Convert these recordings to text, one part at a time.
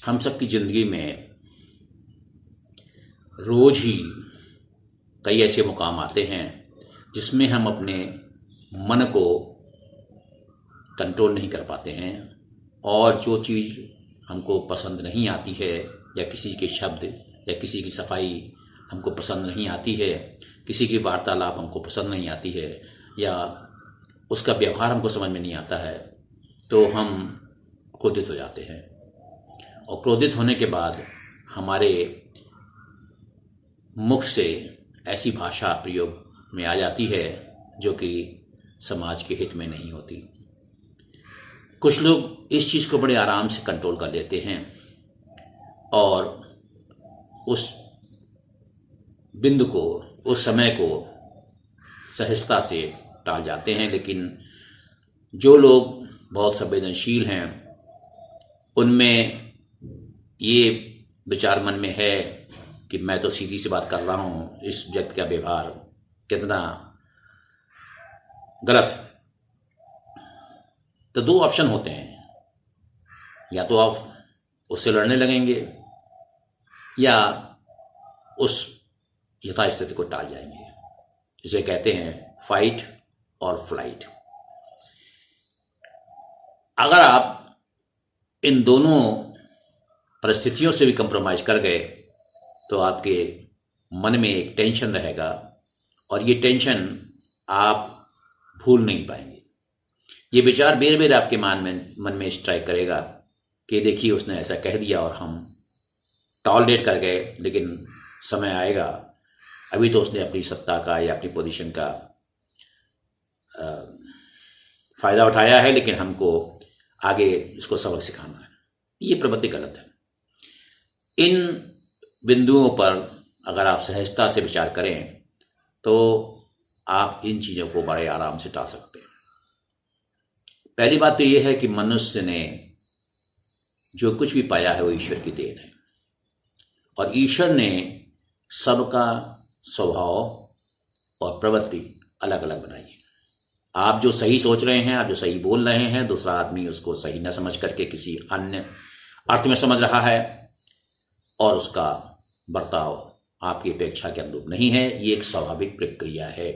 हम सब की ज़िंदगी में रोज़ ही कई ऐसे मुकाम आते हैं जिसमें हम अपने मन को कंट्रोल नहीं कर पाते हैं और जो चीज़ हमको पसंद नहीं आती है या किसी के शब्द या किसी की सफाई हमको पसंद नहीं आती है, किसी की वार्तालाप हमको पसंद नहीं आती है या उसका व्यवहार हमको समझ में नहीं आता है, तो हम क्रोधित हो जाते हैं। और क्रोधित होने के बाद हमारे मुख से ऐसी भाषा प्रयोग में आ जाती है जो कि समाज के हित में नहीं होती। कुछ लोग इस चीज़ को बड़े आराम से कंट्रोल कर लेते हैं और उस बिंदु को, उस समय को सहजता से टाल जाते हैं, लेकिन जो लोग बहुत संवेदनशील हैं उनमें ये विचार मन में है कि मैं तो सीधी सी बात कर रहा हूँ, इस व्यक्ति का व्यवहार कितना गलत है। तो दो ऑप्शन होते हैं, या तो आप उससे लड़ने लगेंगे या उस यथास्थिति को टाल जाएंगे। इसे कहते हैं फाइट और फ्लाइट। अगर आप इन दोनों परिस्थितियों से भी कंप्रोमाइज कर गए तो आपके मन में एक टेंशन रहेगा और ये टेंशन आप भूल नहीं पाएंगे। ये विचार बेर बेर आपके मन में स्ट्राइक करेगा कि देखिए उसने ऐसा कह दिया और हम टॉलरेट कर गए, लेकिन समय आएगा, अभी तो उसने अपनी सत्ता का या अपनी पोजीशन का फ़ायदा उठाया है, लेकिन हमको आगे इसको सबक सिखाना है। ये प्रवृत्ति गलत है। इन बिंदुओं पर अगर आप सहजता से विचार करें तो आप इन चीज़ों को बड़े आराम से टाल सकते हैं। पहली बात तो ये है कि मनुष्य ने जो कुछ भी पाया है वो ईश्वर की देन है और ईश्वर ने सबका स्वभाव और प्रवृत्ति अलग अलग बनाई है। आप जो सही सोच रहे हैं, आप जो सही बोल रहे हैं, दूसरा आदमी उसको सही न समझ करके किसी अन्य अर्थ में समझ रहा है और उसका बर्ताव आपकी अपेक्षा के अनुरूप नहीं है। ये एक स्वाभाविक प्रक्रिया है।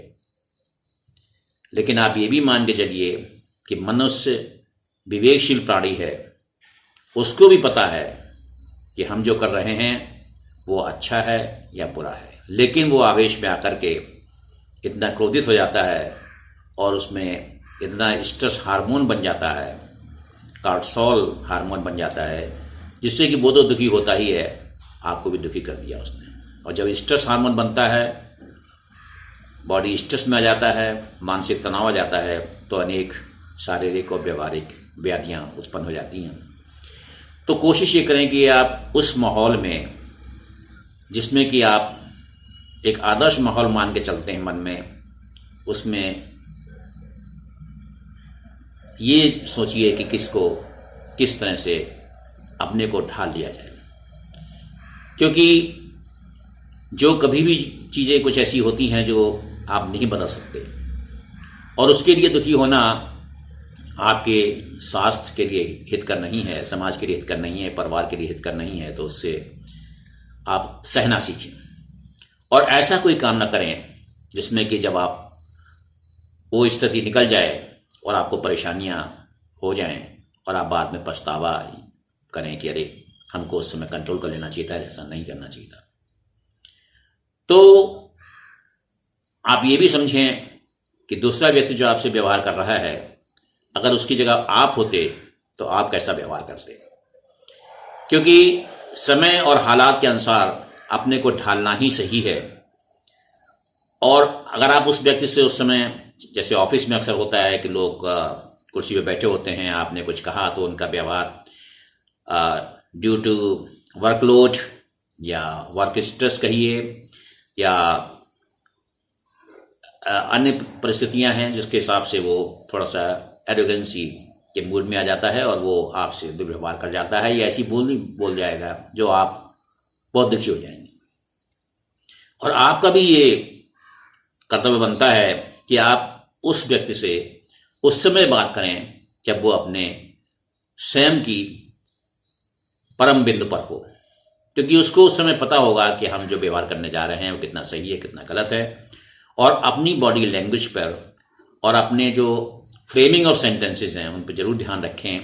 लेकिन आप ये भी मान के चलिए कि मनुष्य विवेकशील प्राणी है, उसको भी पता है कि हम जो कर रहे हैं वो अच्छा है या बुरा है, लेकिन वो आवेश में आकर के इतना क्रोधित हो जाता है और उसमें इतना स्ट्रेस हार्मोन बन जाता है, कार्टिसोल हार्मोन बन जाता है, जिससे कि वो तो दुखी होता ही है, आपको भी दुखी कर दिया उसने। और जब स्ट्रेस हार्मोन बनता है, बॉडी स्ट्रेस में आ जाता है, मानसिक तनाव आ जाता है, तो अनेक शारीरिक और व्यवहारिक व्याधियाँ उत्पन्न हो जाती हैं। तो कोशिश ये करें कि आप उस माहौल में, जिसमें कि आप एक आदर्श माहौल मान के चलते हैं मन में, उसमें ये सोचिए कि किस तरह से अपने को ढाल लिया जाए। क्योंकि जो कभी भी चीज़ें कुछ ऐसी होती हैं जो आप नहीं बदल सकते और उसके लिए दुखी होना आपके स्वास्थ्य के लिए हितकर नहीं है, समाज के लिए हितकर नहीं है, परिवार के लिए हितकर नहीं है, तो उससे आप सहना सीखें और ऐसा कोई काम ना करें जिसमें कि जब आप वो स्थिति निकल जाए और आपको परेशानियां हो जाएं और आप बाद में पछतावा करें कि अरे हमको उस समय कंट्रोल कर लेना चाहिए था, ऐसा नहीं करना चाहिए था। तो आप ये भी समझें कि दूसरा व्यक्ति जो आपसे व्यवहार कर रहा है, अगर उसकी जगह आप होते तो आप कैसा व्यवहार करते। क्योंकि समय और हालात के अनुसार अपने को ढालना ही सही है। और अगर आप उस व्यक्ति से उस समय, जैसे ऑफिस में अक्सर होता है कि लोग कुर्सी पे बैठे होते हैं, आपने कुछ कहा तो उनका व्यवहार ड्यू टू वर्कलोड या वर्क स्ट्रेस कहिए या अन्य परिस्थितियां हैं जिसके हिसाब से वो थोड़ा सा एरोगेंसी के मूड में आ जाता है और वो आपसे दुर्व्यवहार कर जाता है या ऐसी बोल जाएगा जो आप बहुत दुखी हो जाएंगे। और आपका भी ये कर्तव्य बनता है कि आप उस व्यक्ति से उस समय बात करें जब वो अपने स्वयं की परम बिंदु पर हो, क्योंकि उसको उस समय पता होगा कि हम जो व्यवहार करने जा रहे हैं वो कितना सही है, कितना गलत है। और अपनी बॉडी लैंग्वेज पर और अपने जो फ्रेमिंग ऑफ सेंटेंसेस हैं उन पर जरूर ध्यान रखें,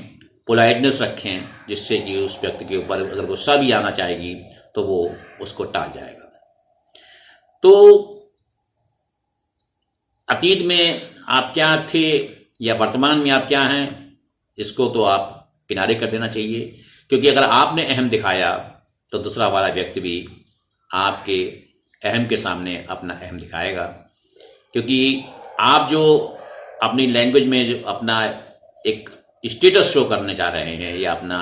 पोलाइटनेस रखें, जिससे कि उस व्यक्ति के ऊपर अगर गुस्सा भी आना चाहेगी तो वो उसको टाल जाएगा। तो अतीत में आप क्या थे या वर्तमान में आप क्या हैं, इसको तो आप किनारे कर देना चाहिए, क्योंकि अगर आपने अहम दिखाया तो दूसरा वाला व्यक्ति भी आपके अहम के सामने अपना अहम दिखाएगा। क्योंकि आप जो अपनी लैंग्वेज में जो अपना एक स्टेटस शो करने जा रहे हैं या अपना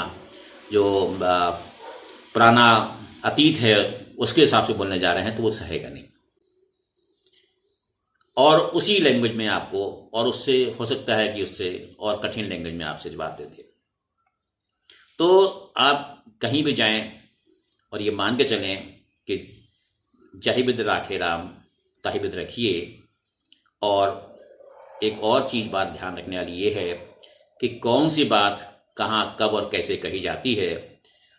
जो पुराना अतीत है उसके हिसाब से बोलने जा रहे हैं तो वो सहेगा नहीं, और उसी लैंग्वेज में आपको, और उससे हो सकता है कि उससे और कठिन लैंग्वेज में आपसे जवाब दे दे। तो आप कहीं भी जाएं और ये मान के चलें कि जाहि बिद राखे राम ताहि बिद रखिए। और एक और चीज़ बात ध्यान रखने वाली ये है कि कौन सी बात कहाँ कब और कैसे कही जाती है,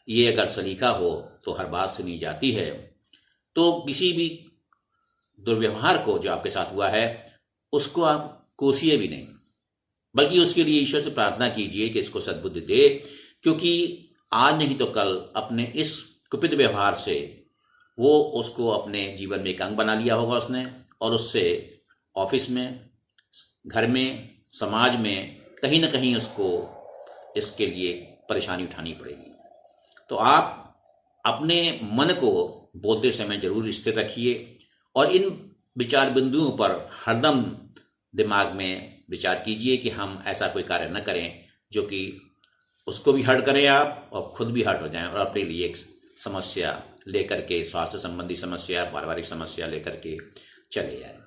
ये अगर सलीका हो तो हर बात सुनी जाती है। तो किसी भी दुर्व्यवहार को जो आपके साथ हुआ है उसको आप कोसिए भी नहीं, बल्कि उसके लिए ईश्वर से प्रार्थना कीजिए कि इसको सद्बुद्धि दे, क्योंकि आज नहीं तो कल अपने इस कुपित व्यवहार से वो उसको अपने जीवन में एक अंग बना लिया होगा उसने, और उससे ऑफिस में, घर में, समाज में कहीं ना कहीं उसको इसके लिए परेशानी उठानी पड़ेगी। तो आप अपने मन को बोलते समय जरूर स्थिर रखिए और इन विचार बिंदुओं पर हरदम दिमाग में विचार कीजिए कि हम ऐसा कोई कार्य न करें जो कि उसको भी हर्ट करें आप और खुद भी हर्ट हो जाएं, और अपने लिए एक समस्या लेकर के, स्वास्थ्य संबंधी समस्या, पारिवारिक समस्या लेकर के चले जाएं।